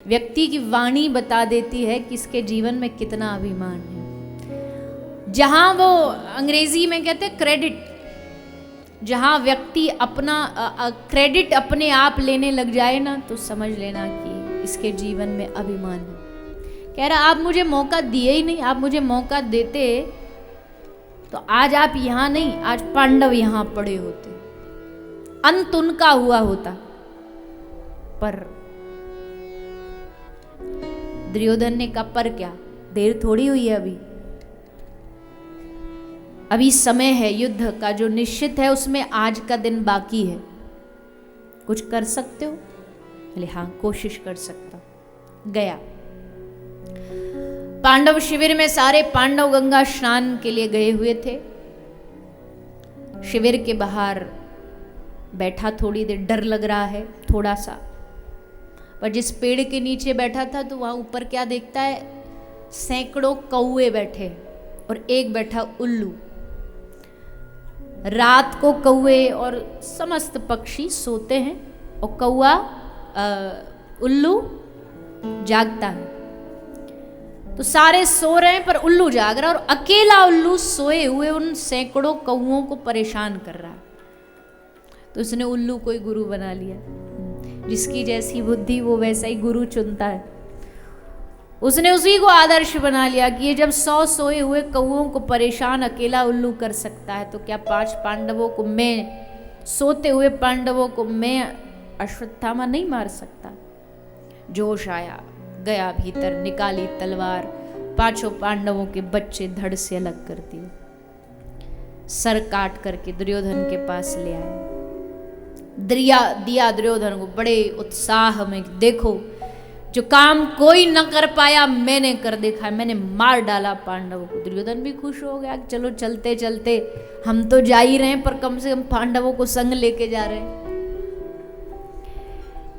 व्यक्ति की वाणी बता देती है कि इसके जीवन में कितना अभिमान है। जहां वो अंग्रेजी में कहते हैं क्रेडिट, जहां व्यक्ति अपना क्रेडिट अपने आप लेने लग जाए ना, तो समझ लेना कि इसके जीवन में अभिमान है। कह रहा आप मुझे मौका दिए ही नहीं, आप मुझे मौका देते तो आज आप यहां नहीं, आज पांडव यहां पड़े होते, अंत उनका हुआ होता। पर दुर्योधन ने कहा पर क्या, देर थोड़ी हुई है, अभी समय है युद्ध का जो निश्चित है, उसमें आज का दिन बाकी है, कुछ कर सकते हो? बोले हाँ कोशिश कर सकता। गया पांडव शिविर में, सारे पांडव गंगा स्नान के लिए गए हुए थे। शिविर के बाहर बैठा, थोड़ी देर डर लग रहा है थोड़ा सा, पर जिस पेड़ के नीचे बैठा था तो वहां ऊपर क्या देखता है, सैकड़ों कौवे बैठे और एक बैठा उल्लू। रात को कौवे और समस्त पक्षी सोते हैं और कौवा उल्लू जागता है। तो सारे सो रहे हैं पर उल्लू जाग रहा है, और अकेला उल्लू सोए हुए उन सैकड़ों कौवों को परेशान कर रहा है। तो उसने उल्लू को ही गुरु बना लिया, जिसकी जैसी बुद्धि वो वैसा ही गुरु चुनता है। उसने उसी को आदर्श बना लिया कि ये जब 100 सोए हुए कौवों को परेशान अकेला उल्लू कर सकता है, तो क्या 5 पांडवों को मैं, सोते हुए पांडवों को मैं अश्वत्थामा नहीं मार सकता? जोश आया, गया भीतर, निकाली तलवार, 5 पांडवों के बच्चे धड़ से अलग कर दिए, सर काट करके दुर्योधन के पास ले आए। दिया दुर्योधन को बड़े उत्साह में, देखो जो काम कोई न कर पाया मैंने कर देखा, मैंने मार डाला पांडवों को। दुर्योधन भी खुश हो गया, चलो चलते चलते हम तो जा ही रहे हैं, पर कम से कम पांडवों को संग लेके जा रहे हैं।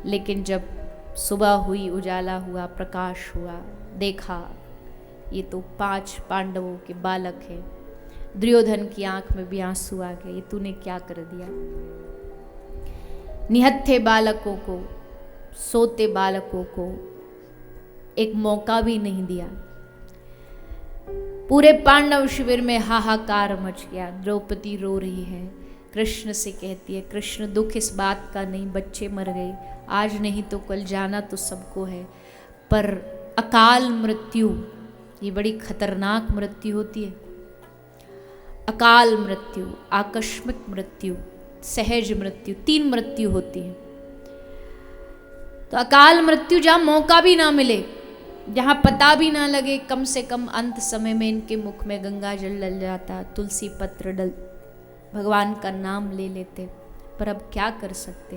लेकिन जब सुबह हुई, उजाला हुआ, प्रकाश हुआ, देखा ये तो 5 पांडवों के बालक हैं। दुर्योधन की आंख में भी आंसू आ गए, ये तूने क्या कर दिया? निहत्थे बालकों को, सोते बालकों को एक मौका भी नहीं दिया। पूरे पांडव शिविर में हाहाकार मच गया। द्रौपदी रो रही है, कृष्ण से कहती है, कृष्ण दुख इस बात का नहीं, बच्चे मर गए, आज नहीं तो कल जाना तो सबको है, पर अकाल मृत्यु ये बड़ी खतरनाक मृत्यु होती है। अकाल मृत्यु, आकस्मिक मृत्यु, सहज मृत्यु, 3 मृत्यु होती है। तो अकाल मृत्यु जहां मौका भी ना मिले, जहां पता भी ना लगे, कम से कम अंत समय में इनके मुख में गंगा जल डल जाता, तुलसी पत्र डल, भगवान का नाम ले लेते, पर अब क्या कर सकते।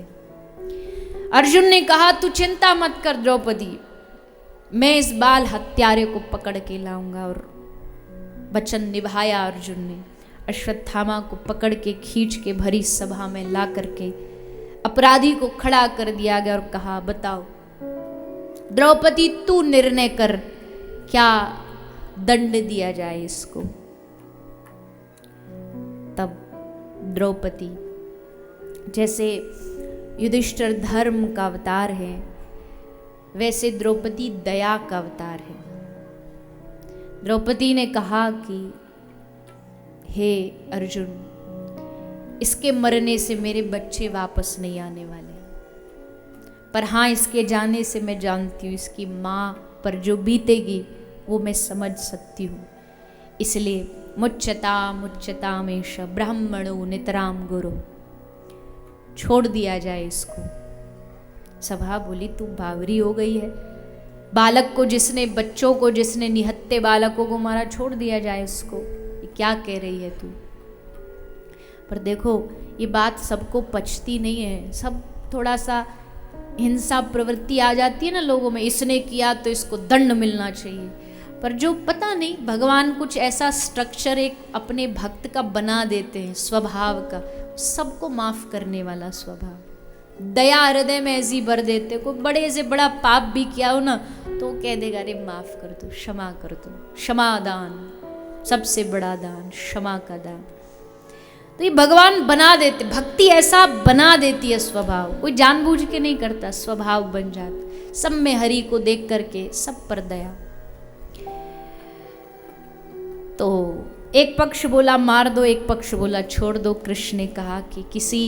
अर्जुन ने कहा तू चिंता मत कर द्रौपदी, मैं इस बाल हत्यारे को पकड़ के लाऊंगा। और वचन निभाया अर्जुन ने, अश्वत्थामा को पकड़ के खींच के भरी सभा में ला करके अपराधी को खड़ा कर दिया गया और कहा बताओ द्रौपदी तू निर्णय कर, क्या दंड दिया जाए इसको। तब द्रौपदी, जैसे युधिष्ठिर धर्म का अवतार है, वैसे द्रौपदी दया का अवतार है। द्रौपदी ने कहा कि हे अर्जुन, इसके मरने से मेरे बच्चे वापस नहीं आने वाले, पर हाँ इसके जाने से मैं जानती हूँ इसकी माँ पर जो बीतेगी वो मैं समझ सकती हूँ। इसलिए मुच्यतामेष ब्राह्मणो नितराम गुरु, छोड़ दिया जाए इसको। सभा बोली तू बावरी हो गई है, बालक को जिसने, बच्चों को जिसने, निहत्ते बालकों को मारा, छोड़ दिया जाए इसको, ये क्या कह रही है तू। पर देखो ये बात सबको पचती नहीं है, सब थोड़ा सा हिंसा प्रवृत्ति आ जाती है ना लोगों में, इसने किया तो इसको दंड मिलना चाहिए। पर जो पता नहीं भगवान कुछ ऐसा स्ट्रक्चर एक अपने भक्त का बना देते हैं, स्वभाव का, सबको माफ करने वाला स्वभाव, दया हृदय में ऐसी भर देते। कोई बड़े से बड़ा पाप भी किया हो ना तो कह देगा अरे माफ कर दो, क्षमा कर दो। क्षमा दान, सबसे बड़ा दान, क्षमा का दान। तो ये भगवान बना देते, भक्ति ऐसा बना देती है स्वभाव, कोई जानबूझ के नहीं करता, स्वभाव बन जाता। सब में हरि को देख करके सब पर दया। तो एक पक्ष बोला मार दो, एक पक्ष बोला छोड़ दो। कृष्ण ने कहा कि किसी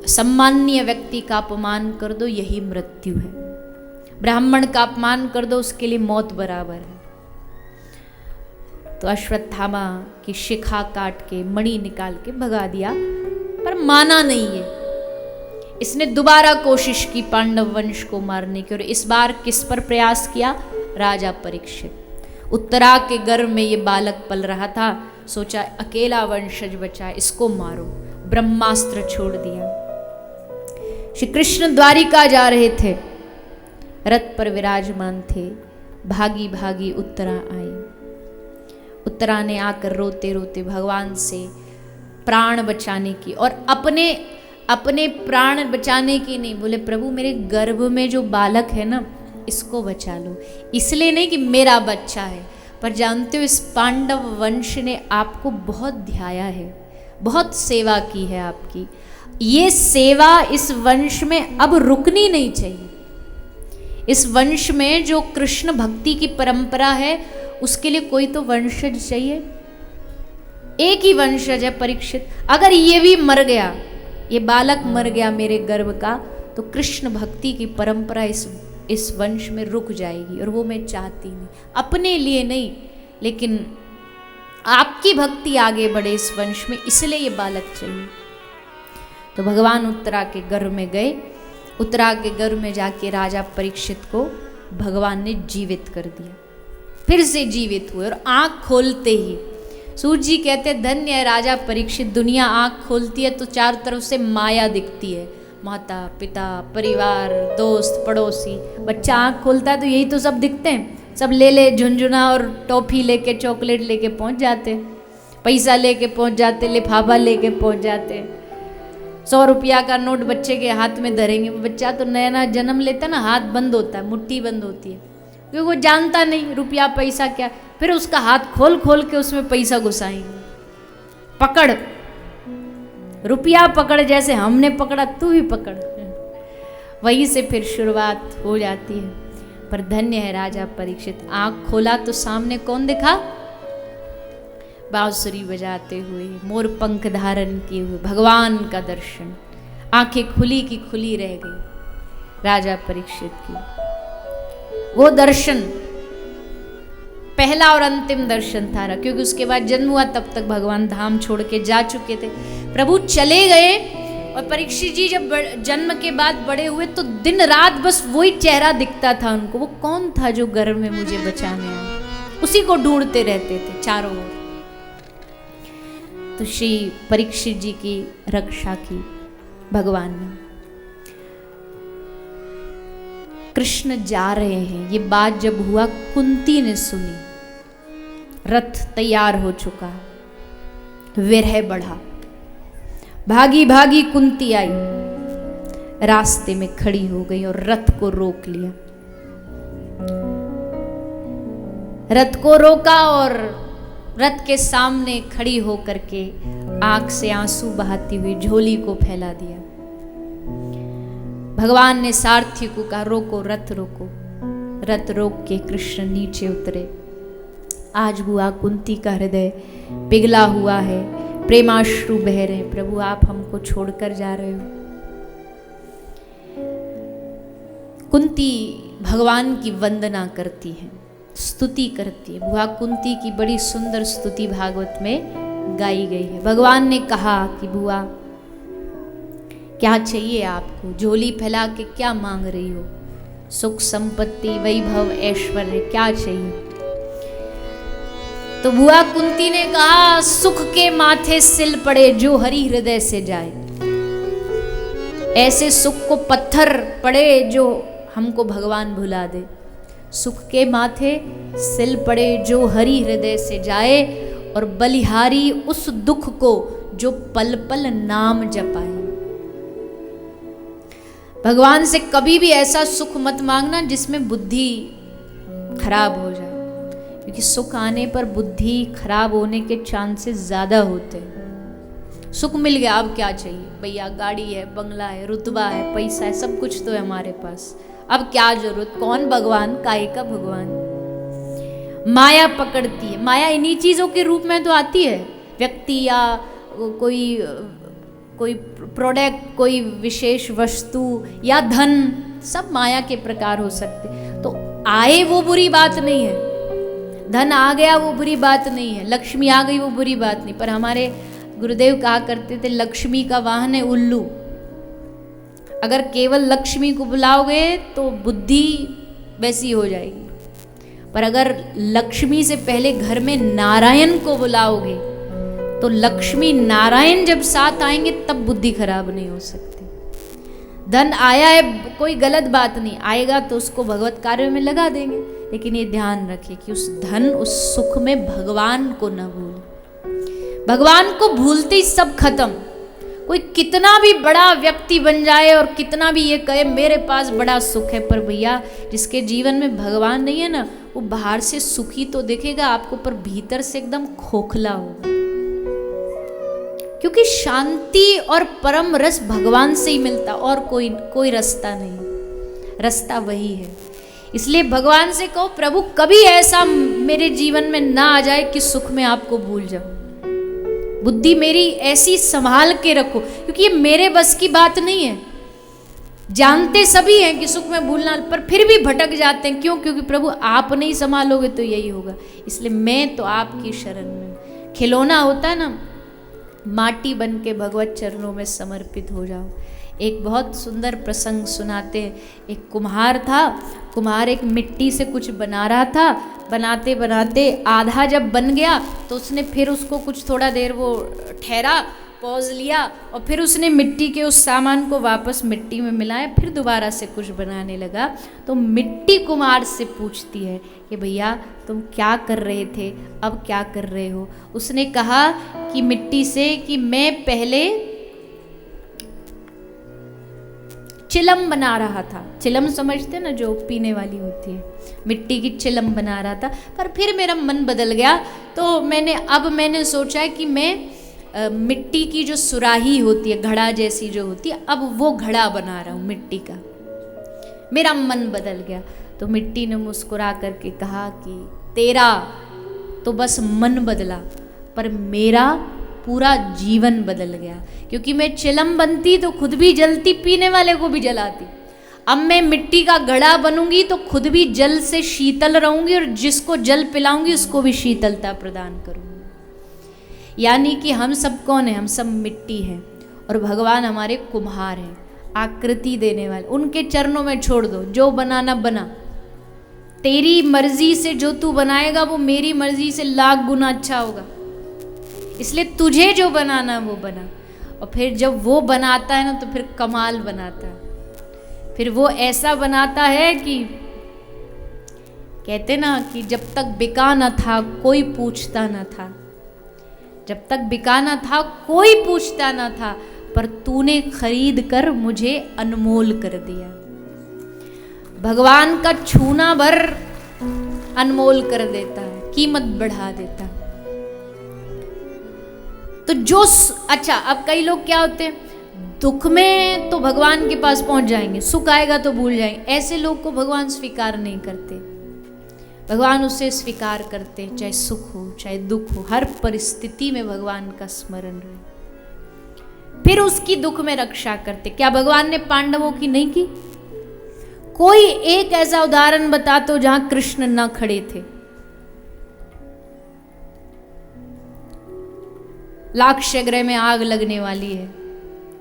सम्माननीय व्यक्ति का अपमान कर दो, यही मृत्यु है। ब्राह्मण का अपमान कर दो, उसके लिए मौत बराबर है। तो अश्वत्थामा की शिखा काट के मणि निकाल के भगा दिया, पर माना नहीं है। इसने दोबारा कोशिश की पांडव वंश को मारने की, और इस बार किस पर प्रयास किया? राजा परीक्षित। उत्तरा के गर्भ में ये बालक पल रहा था, सोचा अकेला वंशज बचा, इसको मारो। ब्रह्मास्त्र छोड़ दिया। श्री कृष्ण द्वारिका जा रहे थे, रथ पर विराजमान थे। भागी भागी उत्तरा आई। उत्तरा ने आकर रोते रोते भगवान से प्राण बचाने की, और अपने प्राण बचाने की नहीं, बोले प्रभु मेरे गर्भ में जो बालक है ना, इसको बचा लो। इसलिए नहीं कि मेरा बच्चा है, पर जानते हो इस पांडव वंश ने आपको बहुत ध्याया है, बहुत सेवा की है आपकी। ये सेवा इस वंश में अब रुकनी नहीं चाहिए। इस वंश में जो कृष्ण भक्ति की परंपरा है, उसके लिए कोई तो वंशज चाहिए। एक ही वंशज है परीक्षित, अगर ये भी मर गया, ये बालक मर गया मेरे गर्भ का, तो कृष्ण भक्ति की परंपरा इस वंश में रुक जाएगी, और वो मैं चाहती नहीं, अपने लिए नहीं, लेकिन आपकी भक्ति आगे बढ़े इस वंश में, इसलिए ये बालक चाहिए। तो भगवान उत्तरा के गर्भ में गए। उत्तरा के गर्भ में जाके राजा परीक्षित को भगवान ने जीवित कर दिया, फिर से जीवित हुए। और आंख खोलते ही सूत जी कहते धन्य है राजा परीक्षित, दुनिया आंख खोलती है तो चारों तरफ से माया दिखती है, माता पिता परिवार दोस्त पड़ोसी। बच्चा आंख खोलता है तो यही तो सब दिखते हैं, सब ले ले झुंझुना और टॉफी लेके चॉकलेट लेके पहुंच जाते, पैसा लेके पहुंच जाते, लिफाफा लेके पहुंच जाते। 100 रुपया का नोट बच्चे के हाथ में धरेंगे, बच्चा तो नया नया जन्म लेता है ना, हाथ बंद होता है, मुट्ठी बंद होती है, क्योंकि वो जानता नहीं रुपया पैसा क्या। फिर उसका हाथ खोल खोल के उसमें पैसा घुसाएंगे, पकड़ रुपया पकड़, जैसे हमने पकड़ा तू भी पकड़। वहीं से फिर शुरुआत हो जाती है। पर धन्य है राजा परीक्षित, आंख खोला तो सामने कौन दिखा? बांसुरी बजाते हुए, मोर पंख धारण किए हुए भगवान का दर्शन। आंखें खुली की खुली रह गई राजा परीक्षित की। वो दर्शन पहला और अंतिम दर्शन था, क्योंकि उसके बाद जन्म हुआ तब तक भगवान धाम छोड़ के जा चुके थे। प्रभु चले गए और परीक्षित जी जब जन्म के बाद बड़े हुए तो दिन रात बस वही चेहरा दिखता था उनको। वो कौन था जो गर्भ में मुझे बचाने आया, उसी को ढूंढते रहते थे चारों ओर। तो श्री परीक्षित जी की रक्षा की भगवान ने। कृष्ण जा रहे हैं, ये बात जब हुआ कुंती ने सुनी, रथ तैयार हो चुका, विरह बढ़ा, भागी भागी कुंती आई, रास्ते में खड़ी हो गई और रथ को रोक लिया। रथ को रोका और रथ के सामने खड़ी होकर के आंख से आंसू बहाती हुई झोली को फैला दिया। भगवान ने सारथी को कहा रोको, रथ रोको। रथ रोक के कृष्ण नीचे उतरे। आज हुआ कुंती का हृदय पिघला हुआ है, प्रेमाश्रु बह रहे। प्रभु आप हमको छोड़कर जा रहे हो। कुंती भगवान की वंदना करती है, स्तुति करती है। बुआ कुंती की बड़ी सुंदर स्तुति भागवत में गाई गई है। भगवान ने कहा कि बुआ क्या चाहिए आपको, झोली फैला के क्या मांग रही हो, सुख संपत्ति वैभव ऐश्वर्य क्या चाहिए? तो बुआ कुंती ने कहा सुख के माथे सिल पड़े जो हरि हृदय से जाए। ऐसे सुख को पत्थर पड़े जो हमको भगवान भुला दे। सुख के माथे सिल पड़े जो हरि हृदय से जाए, और बलिहारी उस दुख को जो पल पल नाम जपाए। भगवान से कभी भी ऐसा सुख मत मांगना जिसमें बुद्धि खराब हो जाए, क्योंकि सुख आने पर बुद्धि खराब होने के चांसेस ज्यादा होते हैं। सुख मिल गया, अब क्या चाहिए भैया, गाड़ी है, बंगला है, रुतबा है, पैसा है, सब कुछ तो है हमारे पास, अब क्या जरूरत, कौन भगवान, काहे का भगवान। माया पकड़ती है, माया इन्हीं चीजों के रूप में तो आती है, व्यक्ति या कोई प्रोडक्ट, कोई विशेष वस्तु या धन, सब माया के प्रकार हो सकते। तो आए वो बुरी बात नहीं है, धन आ गया वो बुरी बात नहीं है, लक्ष्मी आ गई वो बुरी बात नहीं, पर हमारे गुरुदेव कहा करते थे लक्ष्मी का वाहन है उल्लू। अगर केवल लक्ष्मी को बुलाओगे तो बुद्धि वैसी हो जाएगी, पर अगर लक्ष्मी से पहले घर में नारायण को बुलाओगे तो लक्ष्मी नारायण जब साथ आएंगे तब बुद्धि खराब नहीं हो सकती। धन आया है कोई गलत बात नहीं, आएगा तो उसको भगवत कार्य में लगा देंगे, लेकिन ये ध्यान रखिए कि उस धन उस सुख में भगवान को न भूल। भगवान को भूलते ही सब खत्म। कोई कितना भी बड़ा व्यक्ति बन जाए और कितना भी ये कहे मेरे पास बड़ा सुख है, पर भैया जिसके जीवन में भगवान नहीं है ना, वो बाहर से सुखी तो दिखेगा आपको, पर भीतर से एकदम खोखला होगा। क्योंकि शांति और परम रस भगवान से ही मिलता, और कोई रास्ता नहीं, रास्ता वही है। इसलिए भगवान से कहो प्रभु कभी ऐसा मेरे जीवन में ना आ जाए कि सुख में आपको भूल जाऊं, बुद्धि मेरी ऐसी संभाल के रखो, क्योंकि ये मेरे बस की बात नहीं है। जानते सभी हैं कि सुख में भूलना, पर फिर भी भटक जाते हैं। क्यों? क्योंकि प्रभु आप नहीं संभालोगे तो यही होगा। इसलिए मैं तो आपकी शरण में। खिलौना होता है ना, माटी बन के भगवत चरणों में समर्पित हो जाओ। एक बहुत सुंदर प्रसंग सुनाते हैं। एक कुम्हार था, कुम्हार एक मिट्टी से कुछ बना रहा था, बनाते बनाते आधा जब बन गया तो उसने फिर उसको कुछ थोड़ा देर वो ठहरा, पॉज लिया, और फिर उसने मिट्टी के उस सामान को वापस मिट्टी में मिलाया, फिर दोबारा से कुछ बनाने लगा। तो मिट्टी कुम्हार से पूछती है कि भैया तुम क्या कर रहे थे, अब क्या कर रहे हो? उसने कहा कि मिट्टी से कि मैं पहले चिलम बना रहा था। चिलम समझते ना, जो पीने वाली होती है, मिट्टी की चिलम बना रहा था, पर फिर मेरा मन बदल गया, तो मैंने सोचा है कि मैं मिट्टी की जो सुराही होती है, घड़ा जैसी जो होती है, अब वो घड़ा बना रहा हूँ मिट्टी का। मेरा मन बदल गया। तो मिट्टी ने मुस्कुरा करके कहा कि तेरा तो बस मन बदला, पर मेरा पूरा जीवन बदल गया, क्योंकि मैं चिलम बनती तो खुद भी जलती, पीने वाले को भी जलाती। अब मैं मिट्टी का घड़ा बनूंगी तो खुद भी जल से शीतल रहूंगी, और जिसको जल पिलाऊंगी उसको भी शीतलता प्रदान करूंगी। यानी कि हम सब कौन है? हम सब मिट्टी हैं, और भगवान हमारे कुम्हार हैं, आकृति देने वाले। उनके चरणों में छोड़ दो, जो बनाना बना। तेरी मर्जी से जो तू बनाएगा वो मेरी मर्जी से लाख गुना अच्छा होगा। इसलिए तुझे जो बनाना वो बना। और फिर जब वो बनाता है ना तो फिर कमाल बनाता है। फिर वो ऐसा बनाता है कि कहते ना कि जब तक बिका न था कोई पूछता न था, जब तक बिका न था कोई पूछता न था, पर तूने खरीद कर मुझे अनमोल कर दिया। भगवान का छूना भर अनमोल कर देता है, कीमत बढ़ा देता है। तो जो अच्छा, अब कई लोग क्या होते हैं, दुख में तो भगवान के पास पहुंच जाएंगे, सुख आएगा तो भूल जाएंगे। ऐसे लोग को भगवान स्वीकार नहीं करते। भगवान उसे स्वीकार करते, चाहे सुख हो चाहे दुख हो, हर परिस्थिति में भगवान का स्मरण रहे, फिर उसकी दुख में रक्षा करते। क्या भगवान ने पांडवों की नहीं की? कोई एक ऐसा उदाहरण बता तो जहां कृष्ण न खड़े थे। लाक्षागृह में आग लगने वाली है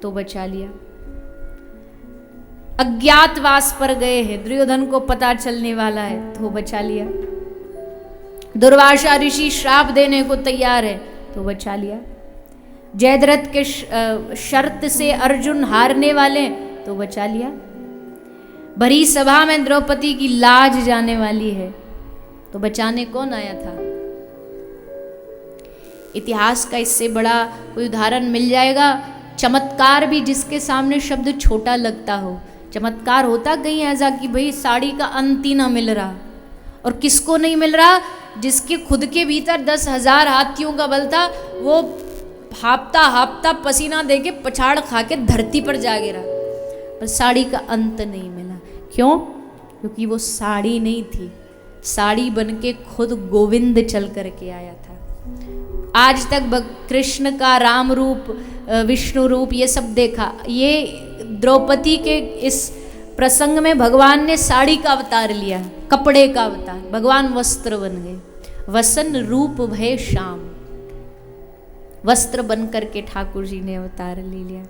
तो बचा लिया। अज्ञातवास पर गए हैं, दुर्योधन को पता चलने वाला है तो बचा लिया। दुर्वासा ऋषि श्राप देने को तैयार है तो बचा लिया। जयद्रथ के शर्त से अर्जुन हारने वाले तो बचा लिया। भरी सभा में द्रौपदी की लाज जाने वाली है तो बचाने कौन आया था? इतिहास का इससे बड़ा कोई उदाहरण मिल जाएगा? चमत्कार भी जिसके सामने शब्द छोटा लगता हो। चमत्कार होता कहीं ऐसा कि भाई साड़ी का अंत ही ना मिल रहा, और किसको नहीं मिल रहा? जिसके खुद के भीतर 10,000 हाथियों का बल था, वो हापता हापता पसीना दे के पछाड़ खा के धरती पर जा गिरा, पर साड़ी का अंत नहीं मिला। क्यों? क्योंकि वो साड़ी नहीं थी, साड़ी बन के खुद गोविंद चल करके आया था। आज तक कृष्ण का राम रूप, विष्णु रूप ये सब देखा, ये द्रौपदी के इस प्रसंग में भगवान ने साड़ी का अवतार लिया, कपड़े का अवतार, भगवान वस्त्र बन गए। वसन रूप भय श्याम, वस्त्र बन करके ठाकुर जी ने अवतार ले लिया।